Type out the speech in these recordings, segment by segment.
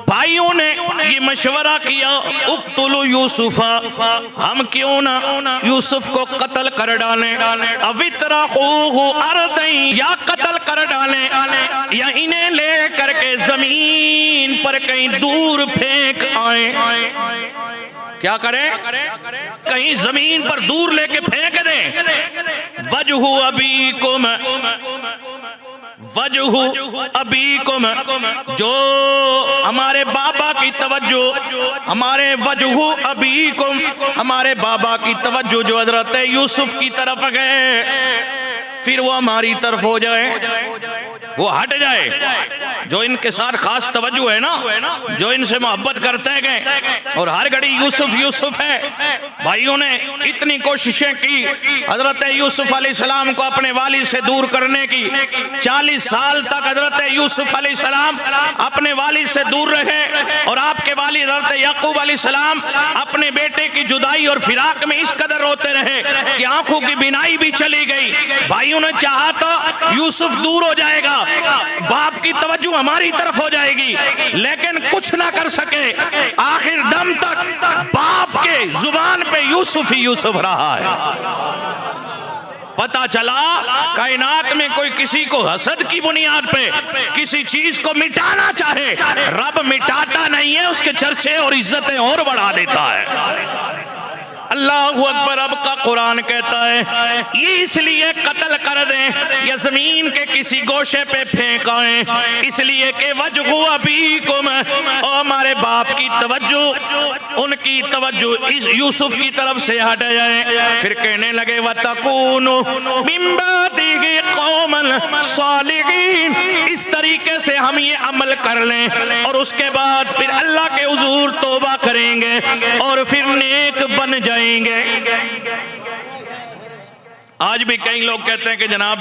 भाइयों ने ये मशवरा किया, उक्तुलु यूसुफा, हम क्यों ना यूसुफ को कत्ल कर डालें, अवितरहूहु अर्दैन, या कत्ल कर डालें या इन्हें ले करके जमीन पर कहीं दूर फेंक आए। क्या करें? कहीं जमीन पर दूर लेके फेंक दें। वजहु अबीकुम, वजहु अबीकुम, जो हमारे बाबा की तवज्जो, हमारे वजहु अबीकुम, हमारे बाबा की तवज्जो जो हजरत यूसुफ की तरफ गए, फिर वो हमारी तरफ हो जाए, वो हट जाए। जो इनके साथ खास तवज्जो है ना, जो इनसे मोहब्बत करते गए और हर घड़ी यूसुफ यूसुफ है। भाइयों ने इतनी कोशिशें की हजरत यूसुफ अलैहिस्सलाम को अपने वालिद से दूर करने की। 40 साल तक हजरत यूसुफ अलैहिस्सलाम अपने वालिद से दूर रहे और आपके वालिद हजरत याकूब अलैहिस्सलाम अपने बेटे की जुदाई और फिराक में इस कदर रोते रहे कि आंखों की बिनाई भी चली गई। भाइयों ने चाहा तो यूसुफ दूर हो जाएगा, बाप की तवज्जो हमारी तरफ हो जाएगी, लेकिन कुछ ना कर सके। आखिर दम तक बाप के जुबान पे यूसुफ ही यूसुफ रहा है। पता चला कायनात में कोई किसी को हसद की बुनियाद पे किसी चीज को मिटाना चाहे, रब मिटाता नहीं है, उसके चर्चे और इज्जतें और बढ़ा देता है। अल्लाहु अकबर। अब का कुरान कहता है ये इसलिए कत्ल कर दें या जमीन के किसी गोशे पे फेंक आए, इसलिए कि वजहु अबीकुम, और हमारे बाप की तवज्जो, उनकी तवज्जो इस यूसुफ की तरफ से हट जाए। फिर कहने लगे वतकूनु मिन बादिही कौमन सालिहीन, इस तरीके से हम ये अमल कर लें और उसके बाद फिर अल्लाह के हुजूर तौबा करेंगे और फिर नेक बन जाएंगे। आज भी कई लोग कहते हैं कि जनाब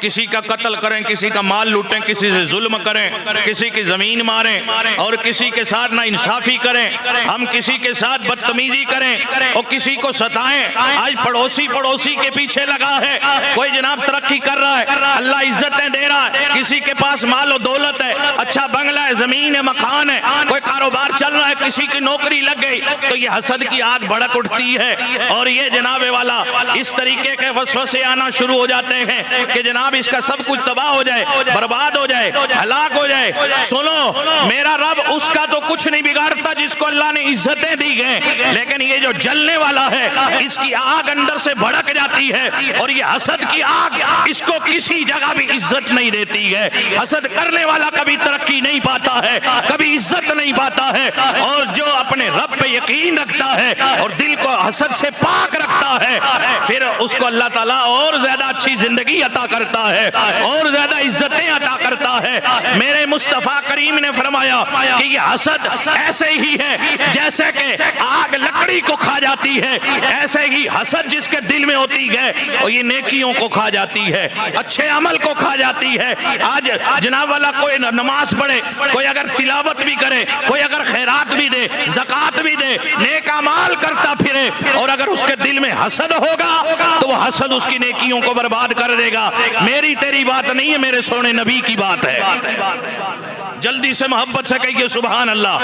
किसी का कत्ल करें, किसी का माल लूटें, किसी से जुल्म करें, किसी की जमीन मारें और किसी के साथ ना इंसाफी करें, हम किसी के साथ बदतमीजी करें और किसी को सताएं। आज पड़ोसी पड़ोसी के पीछे लगा है। कोई जनाब तरक्की कर रहा है, अल्लाह इज्जतें दे रहा है, किसी के पास माल और दौलत है, अच्छा बंगला है, जमीन है, मकान है, कोई कारोबार चल रहा है, किसी की नौकरी लग गई, तो ये हसद की आग भड़क उठती है और ये जनाबे वाला इस तरीके के वसवसे आना शुरू हो जाते हैं कि जनाब इसका सब कुछ तबाह हो जाए, बर्बाद हो जाए, हलाक हो जाए। सुनो, मेरा रब उसका तो कुछ नहीं बिगाड़ता जिसको अल्लाह ने इज्जतें दी हैं, लेकिन ये जो जलने वाला है इसकी आग अंदर से भड़क जाती है और ये हसद की आग इसको किसी जगह भी इज्जत नहीं देती है। हसद करने वाला कभी तरक्की नहीं पाता है, कभी इज्जत नहीं पाता है, और जो अपने रब पे यकीन रखता है और दिल को हसद से पाक रखता है, फिर उसको अल्लाह ताला और ज्यादा अच्छी जिंदगी अता करता है और ज्यादा इज्जतें अता करता है। मेरे मुस्तफा करीम ने फरमाया कि ये हसद ऐसे ही है जैसे कि आग लकड़ी को खा जाती है, ऐसे ही हसद जिसके दिल में होती है और ये नेकियों को खा जाती है, अच्छे अमल को खा जाती है। आज जनाब वाला कोई नमाज पढ़े, कोई अगर तिलावत भी करे, कोई अगर खैरात भी दे, ज़कात भी दे, नेक अमाल करता फिरे, और अगर उसके दिल में हसद होगा तो वो हसद उसकी नेकियों को बर्बाद कर देगा। मेरी तेरी बात नहीं है, मेरे सोने नबी की बात है। जल्दी से मोहब्बत से कहिए सुभान अल्लाह।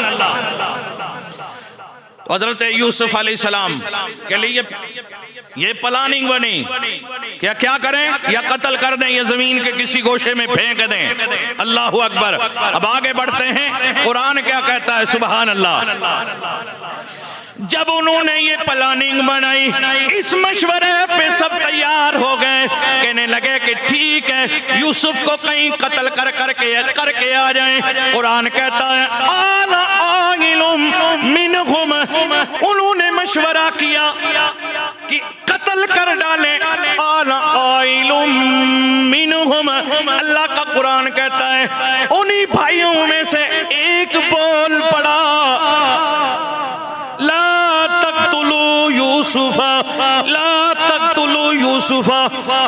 तो हजरत यूसुफ अलैहिस्सलाम के लिए ये प्लानिंग बनी, क्या क्या करें, या कत्ल कर दें या जमीन के किसी गोशे में फेंक दें। अल्लाह अकबर। अब आगे बढ़ते हैं, कुरान क्या कहता है सुभान अल्लाह। जब उन्होंने ये प्लानिंग बनाई, इस मशवरे पे सब तैयार हो गए, कहने लगे कि ठीक है यूसुफ को कहीं कत्ल करके आ जाएं। कुरान कहता है आना आगिलुम मिनहुम, उन्होंने मशवरा किया कि कत्ल कर डालें। आना आगिलुम मिनहुम, अल्लाह का कुरान कहता है उन्हीं भाइयों में से एक बोल पड़ा, ला तक़्तुलू यूसुफा, ला तक़्तुलू यूसुफा,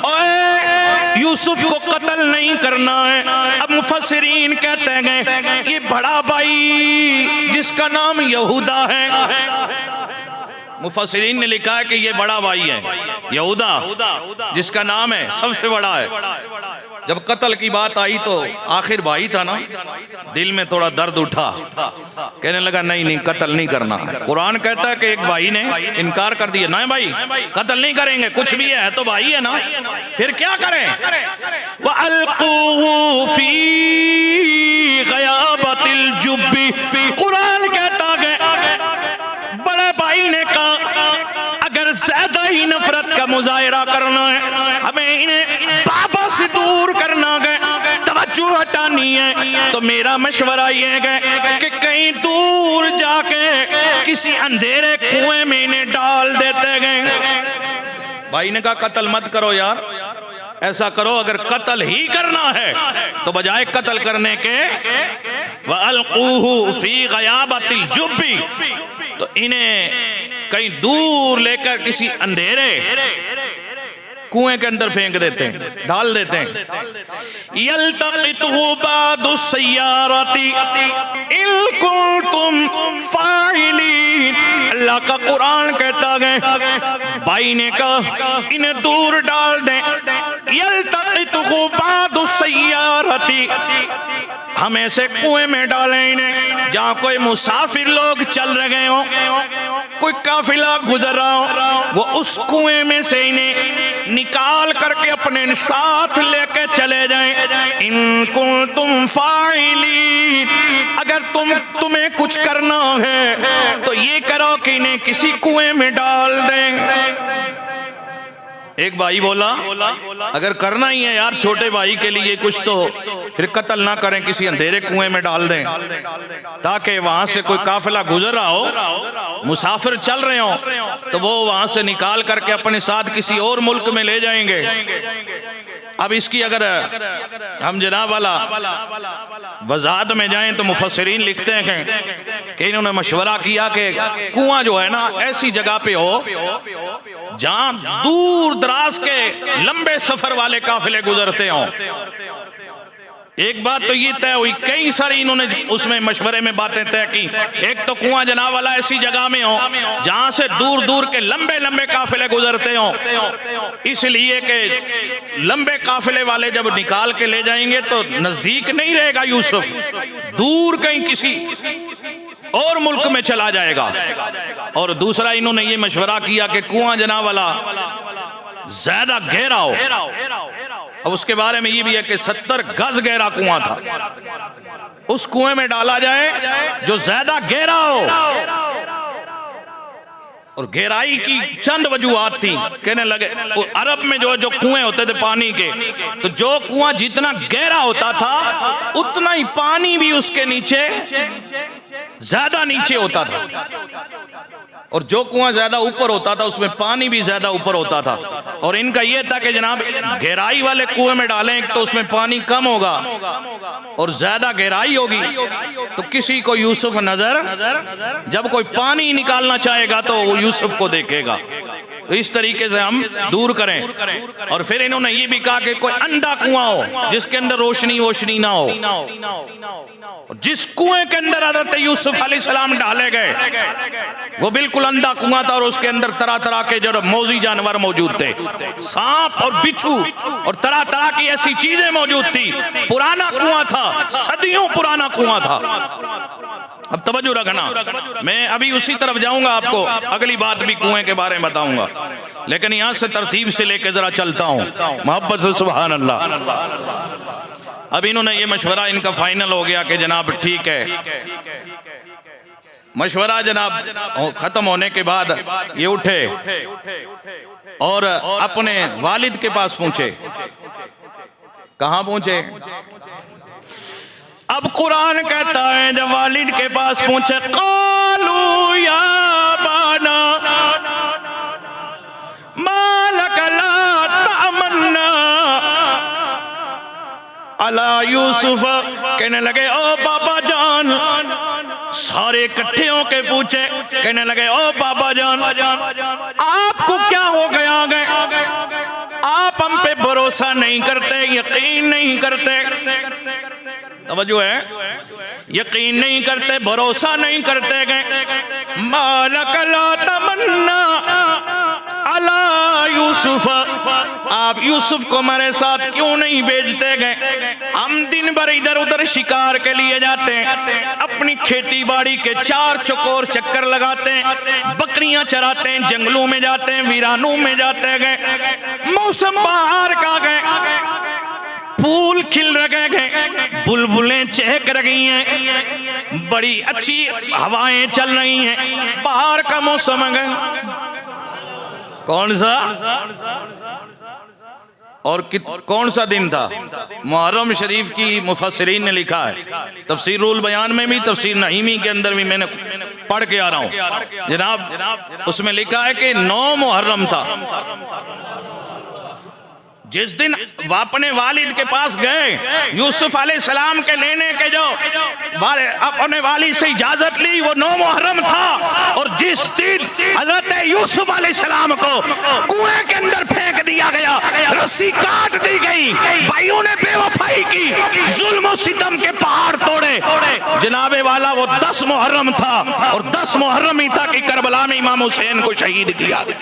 ओए यूसुफ को कत्ल नहीं करना है। अब मुफस्सिरीन कहते हैं ये बड़ा भाई जिसका नाम यहूदा है, मुफस्सिरीन ने लिखा है कि ये बड़ा भाई है यहूदा, जिसका नाम है सबसे बड़ा है। जब कत्ल की बात आई तो आखिर भाई था ना, दिल में थोड़ा दर्द उठा, कहने लगा नहीं नहीं कत्ल नहीं करना। कुरान कहता है कि एक भाई ने इनकार कर दिया, नहीं भाई कत्ल नहीं करेंगे, कुछ भी है तो भाई है ना, फिर क्या करें। वअल्क़ूहु फ़ी ग़याबतिल जुब्बी, कुरान कहता है बड़े भाई ने कहा अगर ज्यादा ही नफरत का मुजाहिरा करना है, हमें इन्हें बाबा से दूर करना है, तवज्जो हटानी है, तो मेरा मशवरा ये है कि कहीं दूर जाके किसी अंधेरे कुएं में इन्हें डाल देते गए। भाई ने कहा कत्ल मत करो यार, ऐसा करो अगर कत्ल ही करना है तो बजाय कत्ल करने के वअल्क़ूहु फ़ी ग़याबतिल जुब्बी, तो इन्हें कहीं दूर लेकर किसी अंधेरे कुएं के अंदर फेंक देते हैं, डाल देते हैं। यल्तक़ितहु बादु सय्यारती इन कुंतुम फ़ाइलीन, अल्लाह का कुरान कहता है भाई ने कहा इन्हें दूर डाल दें। यल्तक़ितहु बादु सय्यारती, हम ऐसे कुएं में डालें इन्हें जहाँ कोई मुसाफिर लोग चल रहे हो, कोई काफिला गुजर रहा हो, वो उस कुएं में से इन्हें निकाल करके अपने साथ लेके चले जाएं। इन कुंतुम फ़ाइलीन, अगर तुम्हें कुछ करना है तो ये करो कि इन्हें किसी कुएं में डाल दें। एक भाई बोला अगर करना ही है यार छोटे भाई के लिए कुछ, तो फिर कत्ल ना करें, किसी अंधेरे कुएं में डाल दें ताकि वहां से कोई काफिला गुजर रहा हो, मुसाफिर चल रहे हो, तो वो वहां से निकाल करके अपने साथ किसी और मुल्क में ले जाएंगे। अब इसकी अगर हम जनाब वाला वजाहत में जाएं तो मुफस्सिरीन लिखते हैं कि इन्होंने मशवरा किया कि कुआं जो है ना ऐसी जगह पे हो जहां दूर दराज के लंबे सफर वाले काफिले गुजरते हों। एक बात तो ये तय हुई, कई सारी इन्होंने उसमें मशवरे में बातें तय की। एक तो कुआं जनाब वाला ऐसी जगह में हो जहां से दूर दूर के लंबे लंबे काफिले गुजरते हो, इसलिए कि लंबे काफिले वाले जब निकाल के ले जाएंगे तो नजदीक नहीं रहेगा यूसुफ, दूर कहीं किसी और मुल्क में चला जाएगा। और दूसरा इन्होंने ये मशवरा किया कि कुआं जनाब वाला ज्यादा गहरा हो। अब उसके बारे में ये भी है कि 70 गज गहरा कुआं था, उस कुएं में डाला जाए जो ज्यादा गहरा हो। और गहराई की चंद वजूहात थी, कहने लगे अरब में जो कुएं होते थे पानी के, तो जो कुआं जितना गहरा होता था उतना ही पानी भी उसके नीचे ज्यादा नीचे होता था, और जो कुआं ज्यादा ऊपर होता था उसमें पानी भी ज्यादा ऊपर होता था। और इनका यह था कि जनाब गहराई वाले कुएं में डालें तो उसमें पानी कम होगा और ज्यादा गहराई होगी, तो किसी को यूसुफ नजर, जब कोई पानी निकालना चाहेगा तो वो यूसुफ को देखेगा। तो इस तरीके से हम दूर करें। और फिर इन्होंने ये भी कहा कि कोई अंधा कुआं हो जिसके अंदर रोशनी ना हो। जिस कुएं के अंदर हज़रत यूसुफ अलैहिस्सलाम डाले गए वो बिल्कुल अंधा कुआं था, और उसके अंदर तरह तरह के जो मौजी जानवर मौजूद थे, सांप और बिच्छू और तरह तरह की ऐसी चीजें मौजूद थी। पुराना कुआं था, सदियों पुराना कुआं था। अब तवज्जो रखना, मैं अभी उसी तरफ जाऊंगा, आपको अगली बात भी कुएं के बारे में बताऊंगा, लेकिन यहां से तरतीब से लेकर जरा चलता हूं मोहब्बत से। सुभान अल्लाह। अब इन्होंने ये मशवरा इनका फाइनल हो गया कि जनाब ठीक है। मशवरा जनाब खत्म होने के बाद ये उठे और अपने वालिद के पास पहुंचे। कहां पहुंचे? अब कुरान कहता है जब वालिद के पास पहुंचे, क़ालू या बाना मा लका ला तअमन्ना अला यूसुफ। कहने लगे ओ बाबा जान, सारे इकट्ठे होके पूछे, कहने लगे ओ बाबा जान आपको क्या हो गया? आप हम पे भरोसा नहीं करते, यकीन नहीं करते। तवज्जो है, यकीन नहीं करते, भरोसा नहीं करते गए। मालक ला तमन्ना अला यूसुफ, आप यूसुफ को हमारे साथ क्यों नहीं भेजते गए? हम दिन भर इधर उधर शिकार के लिए जाते हैं, अपनी खेती बाड़ी के चार चकोर चक्कर लगाते हैं, बकरियां चराते हैं, जंगलों में जाते हैं, वीरानों में जाते गए। मौसम बाहर का गए, फूल खिल रखे गए, बुलबुलें चहक रही हैं, बड़ी अच्छी हवाएं चल रही हैं, बाहर का मौसम है। कौन सा और कौन सा दिन था? मुहर्रम शरीफ की मुफस्सिरीन ने लिखा है, तफसीरुल बयान में भी, तफसीर नईमी के अंदर भी मैंने पढ़ के आ रहा हूं जनाब। उसमें लिखा है कि 9 मुहर्रम था। जिस दिन अपने वालिद के पास गए यूसुफ अलैहिस्सलाम के लेने के, जो अपने वालिद से इजाजत ली, वो 9 मुहर्रम था। और जिस दिन हजरत यूसुफ अलैहिस्सलाम को कुएं के अंदर फेंक दिया गया, रस्सी काट दी गई, भाइयों ने बेवफाई की, जुल्म और सितम के पहाड़ तोड़े, जनाबे वाला वो 10 मुहर्रम था। और 10 मुहर्रम ही था कि करबला में इमाम हुसैन को शहीद किया गया।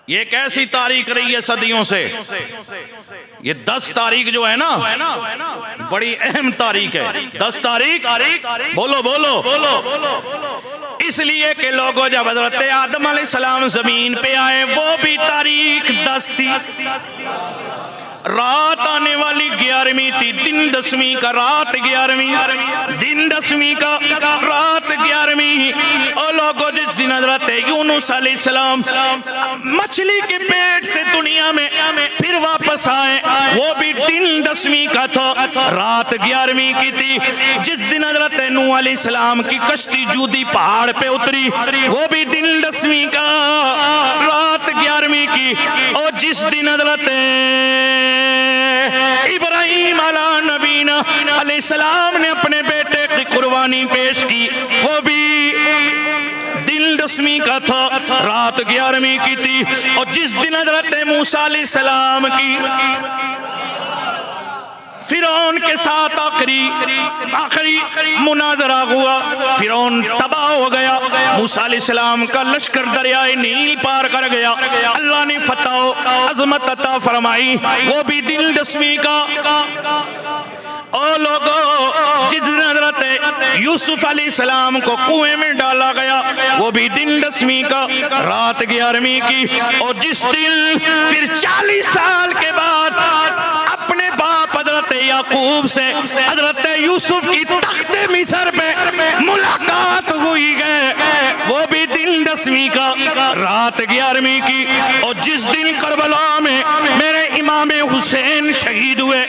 ये कैसी तारीख रही है सदियों से। ये 10 तारीख जो है ना, बड़ी अहम तारीख है। 10 तारीख, बोलो बोलो। इसलिए कि लोगों जब हज़रत आदम अलैहिस्सलाम जमीन पे आए, वो भी तारीख 10 थी। रात आने वाली 11वीं थी, दिन 10वीं का, रात 11वीं, दिन 10वीं का, रात 11वीं। और लोगों जिस दिन हज़रत यूनुस अलैहिस्सलाम मछली के पेट से दुनिया में फिर वापस आए, वो भी दिन 10वीं का था, रात 11वीं की थी। जिस दिन हज़रत नूह अलैहिस्सलाम की कश्ती जूदी पहाड़ पे उतरी, वो भी दिन 10वीं का, रात 11वीं की। और जिस दिन हज़रत इब्राहीम अला नबीना अलैहिस्सलाम ने अपने बेटे की कुर्बानी पेश की, वो भी दिन 10वीं का था, रात 11वीं की थी। और जिस दिन हज़रत मूसा अलैहिस्सलाम की फिरौन के साथ आखिरी मुनाजरा हुआ, फिरौन तबाह हो गया, मूसा अलैहिस्सलाम का लश्कर दरियाए नील पार कर गया, अल्लाह ने फतह अज़मत अता फरमाई, वो भी दिन 10वीं का। और लोगों जिस दिन हज़रत यूसुफ अलैहिस्सलाम को कुएं में डाला गया, वो भी दिन 10वीं का, रात 11वीं की। और जिस दिन फिर 40 साल के बाद अपने बाप हज़रत याकूब से हज़रत यूसुफ की तख्ते मिस्र पे मुलाकात हुई है, वो भी दिन 10वीं का, रात 11वीं की। और जिस दिन करबला में मेरे इमाम हुसैन शहीद हुए,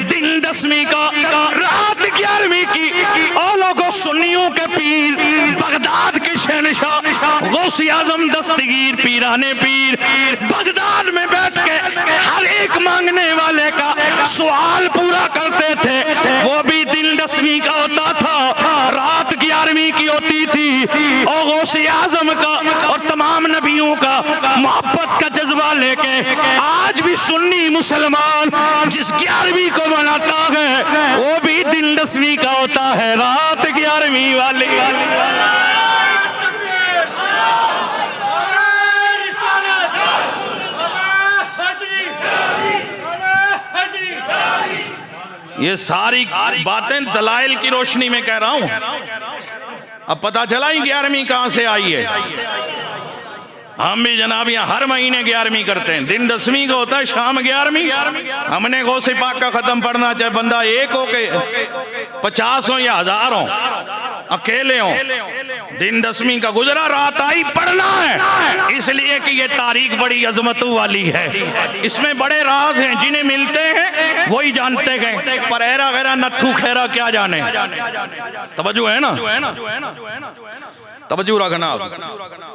दिन 10वीं का, रात 11वीं की। और लोगों सुन्नियों के पीर, बगदाद के शहनशाह गौसे आजम दस्तगीर पीराने पीर बगदाद में बैठ के हर एक मांगने वाले का सवाल पूरा करते थे, वो भी दिन 10वीं का होता था, रात 11वीं की होती थी। और गौसे आजम का और तमाम नबियों का मोहब्बत का जज्बा लेके आज भी सुन्नी मुसलमान जिस 11वीं को मनाता है, वो भी दिन 10वीं का होता है, रात 11वीं वाली। ये सारी बातें दलाइल की रोशनी में कह रहा हूं। अब पता चला ही 11वीं कहां से आई है। हम भी जनाब यहाँ हर महीने 11वीं करते हैं, दिन 10वीं का होता है, शाम 11वीं। हमने गौसे पाक का खत्म पढ़ना, चाहे बंदा एक हो के 50 हो या 1000 हो, अकेले हो, दिन 10वीं का गुजरा, रात आई, पढ़ना है। इसलिए कि ये तारीख बड़ी अजमतों वाली है, इसमें बड़े राज हैं, जिन्हें मिलते हैं वही जानते गए, पर ऐरा गैरा नत्थू खैरा क्या जाने। तवज्जो है ना, तवज्जो रखना,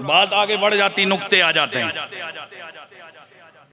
बात आगे बढ़ जाती, नुक्ते आ जाते हैं।